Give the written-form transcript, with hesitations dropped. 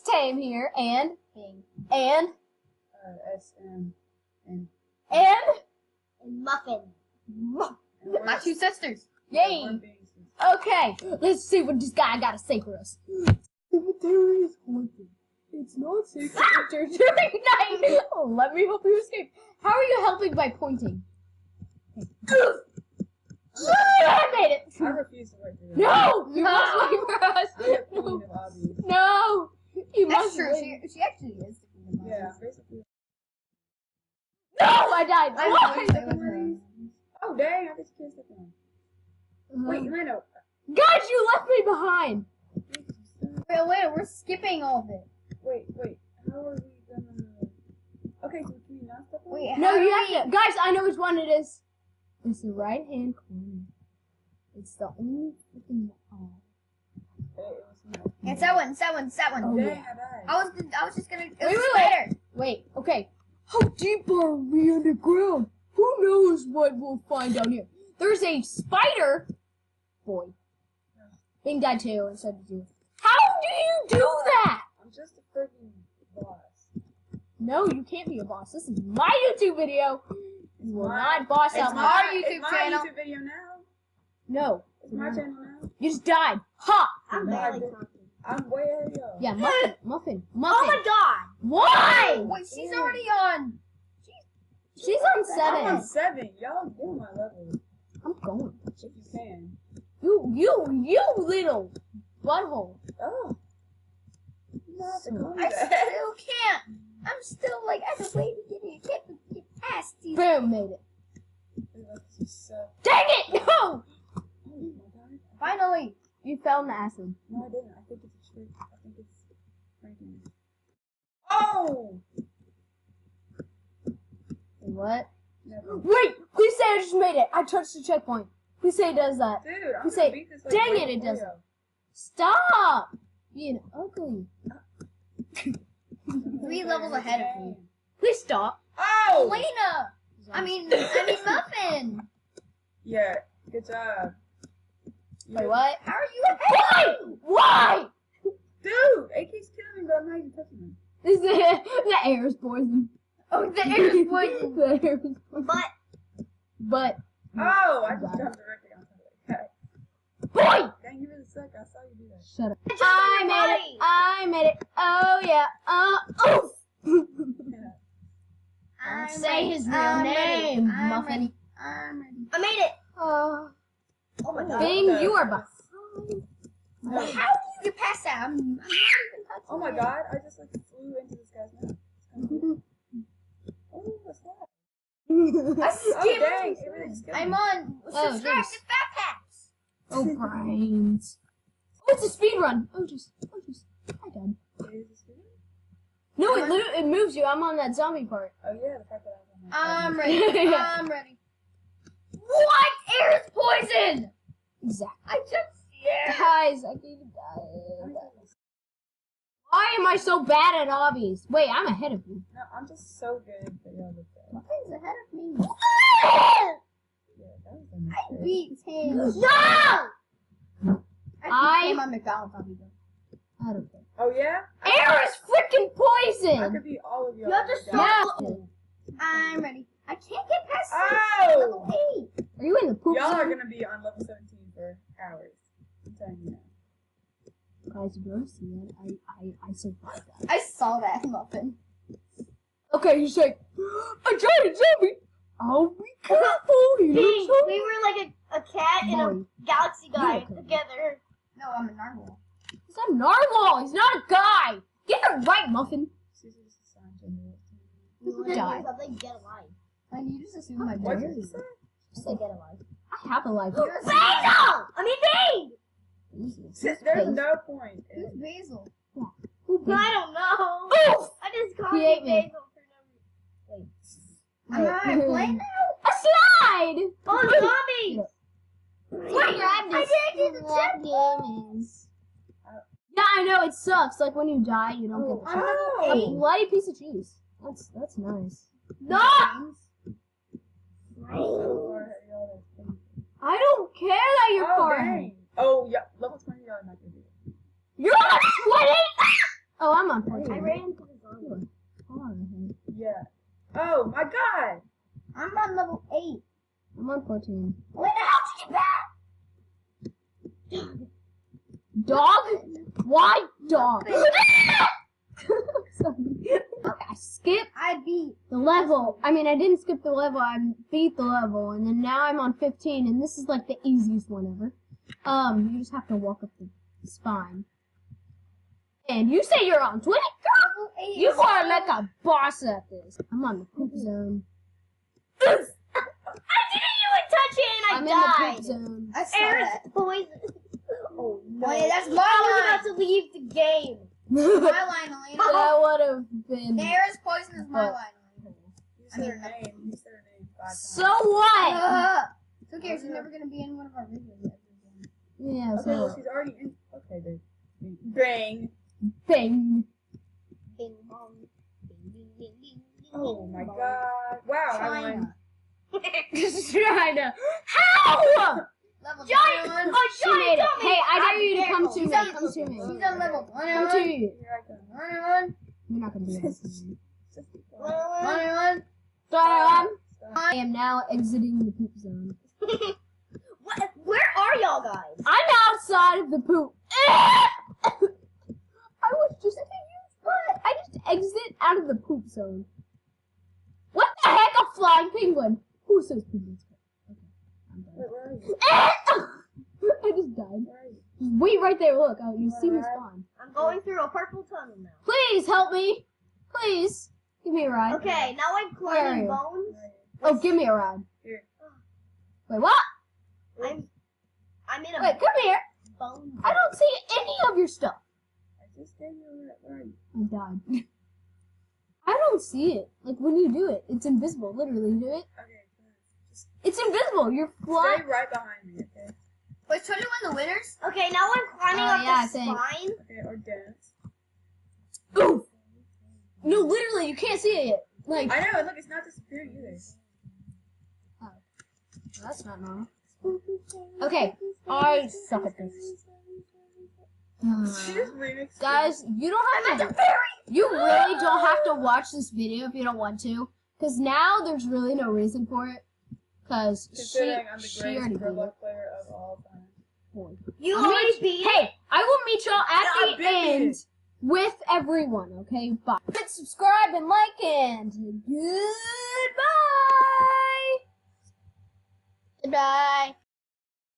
Tame here, and Muffin. My two sisters. Yay! Okay, let's see what this guy got to say for us. Cemetery is haunted. It's not safe to enter during night. Oh, let me help you escape. How are you helping by pointing? I made it. I refuse to wait for you. No, you must wait for us. No, you That's must true. wait. She actually is. Yeah, basically. No, I died. I Why? know. Oh dang! I just kissed it. Wait, Lando. Guys, you left me behind. Wait, we're skipping all of it. Wait. How are we gonna? Okay, so can we not step on? Wait, No, how you do have to. Guys, I know which one it is. It's the right hand corner. It's the only freaking. Oh. It's that one. It's that one. It's that one. Oh, Dang, yeah. I I was just gonna. Wait. Okay. How deep are we underground? Who knows what we'll find down here? There's a spider. Boy. Being dead too instead of you. How do you do that? I'm just a freaking boss. No, you can't be a boss. This is my YouTube video. You will not boss out my. our YouTube it's channel. My YouTube video now. No. It's my channel now. You just died. Ha! I'm barely talking. I'm way ahead of y'all. Yeah, muffin. Oh my god! Why? Wait, she's already on. She's on I'm on 7. 7. Y'all get on my level I'm going. if you can. You little butthole. Oh. You don't have to call me I that. still can't. I'm still like at the way to get past these. Boom, made it. So, Dang it! No! oh my god. Finally. You fell in the acid. No, I didn't. I think it's a trick. I think it's Frankie. Oh! What? Never. Wait! Please say I just made it. I touched the checkpoint. Please say it does that. Dude, I'm You gonna say, beat this like dang right it, it before doesn't. y'all. Stop being ugly. 3 levels ahead of me. Please stop. Oh! Elena. I mean Muffin. Yeah, good job. Wait, what? How are you ahead? Why? Dude, it keeps killing me, but I'm not even touching him. This is the air is poison. Oh, the air is poison. The air is poison. But Oh, I just jumped directly on top of that boy! guy. Dang, you really suck. I saw you do that. Shut up. Just I on your made it. body. I made it. Oh yeah. Oof. I'm Say ready. his real I'm name, ready. I'm Muffin. ready. I'm ready. I made it! Oh, Oh my god. Bing, Okay. you are behind. How do you get past that? I'm not even touching Oh my it. god, I just like flew into this guy's mouth. It's kinda cool. Oh, what's that? I Oh skipped. dang, it really just killed I'm me. on subscribe jeez. to backpacks. Oh, brains. Oh, it's a speed run. Oh, just. I died. Is this good? No, it moves you. I'm on that zombie part. Oh yeah, the fact that I was on my I'm ready. I'm ready. What? Air is poison. Exactly. I just yeah. Guys, I can't die. Why am I so bad at obbies? Wait, I'm ahead of you. No, I'm just so good that y'all look bad. Muffin's ahead of me. Yeah, that was a I mistake. beat him. No! I beat him on McDonald's. I'll be done. I don't care. Oh yeah? Air is freaking I poison! could beat all of y'all. You have to Yeah. start. I'm ready. I can't get past Oh! level 8. Are you in the poop Y'all are zone? gonna be on level 17 for hours. I'm telling you now. Guys, you don't see it. I survived that. I saw that, Muffin. Okay, he's like, I tried a zombie! I'll be careful! We You know, were like a cat and a Boy. galaxy guy Yeah. together. No, I'm a narwhal. He's a narwhal! He's not a guy! Get it right, Muffin! Caesar just assigned gender. You Then die. there's something get alive. And you just assume my What gender. did you say? Just like get alive. I have a life. You're a Basil! I mean me! There's no point. Who's in- Basil? I don't know. Oof! I just called He ate you me. Basil for no I'm not playing now. A slide! reason. Oh, zombies! Wait, I didn't get the chip. Yeah, I know, it sucks. Like when you die, you don't get the I'm level A 8. bloody piece of cheese. That's nice. No! So far ahead of y'all, that's crazy. I don't care that you're Oh far ahead. dang! Oh yeah, level 20 y'all are not gonna do it. You're on 20! Oh, I'm on 14. I ran into the zombie. Yeah. Oh my god! I'm on level 8. I'm on 14. Where the hell did you get back? Dog? Why dog? Sorry. I skipped I beat. the level. I mean, I didn't skip the level. I beat the level, and then now I'm on 15, and this is like the easiest one ever. You just have to walk up the spine. And you say you're on 20? Girl, you are like a boss at this. I'm on the poop zone. I didn't even touch it and I I'm died. in the poop zone. I saw that. Poison. Oh no. Wait, that's my I was line. about to leave the game. My line, Elena. That would have been. There's poison is my line, Elena. You said her name. You said her name 5 times. So what? Who cares? She's never gonna be in one of our videos ever again. Yeah, Okay, so well, what? she's already in. Okay, babe. Bang. Bang. Bing bong. Bing bing bing bing. Oh my god. Wow, I won. China. How? Level Giant! 21. Oh, She made it. Giant, Hey, I dare you to come to She's me. on- Come to me. She's on level Come 21. to me. Here I come. 21. You're not gonna be able to see me. 21. Stop. I am now exiting the poop zone. What? Where are y'all guys? I'm outside of the poop. I was just. I just exit out of the poop zone. What the heck? A flying penguin. Who says penguins? Okay, I'm done. Wait, where are you? I just died. Where are you? Just wait right there. Look, oh, you see me spawn. I'm going through a purple tunnel now. Please help me. Please give me a ride. Okay, now I'm Where are climbing you? bones. Oh, give me a ride. Here. Wait, what? I'm in a Wait, come here. bone. I don't see any of your stuff. I just gave you a where are you? I died. I don't see it. Like when you do it, it's invisible. Literally, you do it. Okay, just It's invisible. You're stay flying. right behind me, okay? Wait, 21 the winners? Okay, now I'm climbing Oh, up yeah, I the think. spine. Okay, or dance. Ooh. No, literally, you can't see it yet. Like I know, look, it's not disappearing either. that's not normal. Okay, I suck at this. She just remixed Guys, you don't have to. You really don't have to watch this video if you don't want to, because now there's really no reason for it. Because considering I'm the she greatest already beat Roblox it. player of all time. Boy. You I'll already meet- beat it. Hey, I will meet y'all Yeah, at I've the been beat end it. with everyone. Okay, bye. Subscribe and like and goodbye. Goodbye.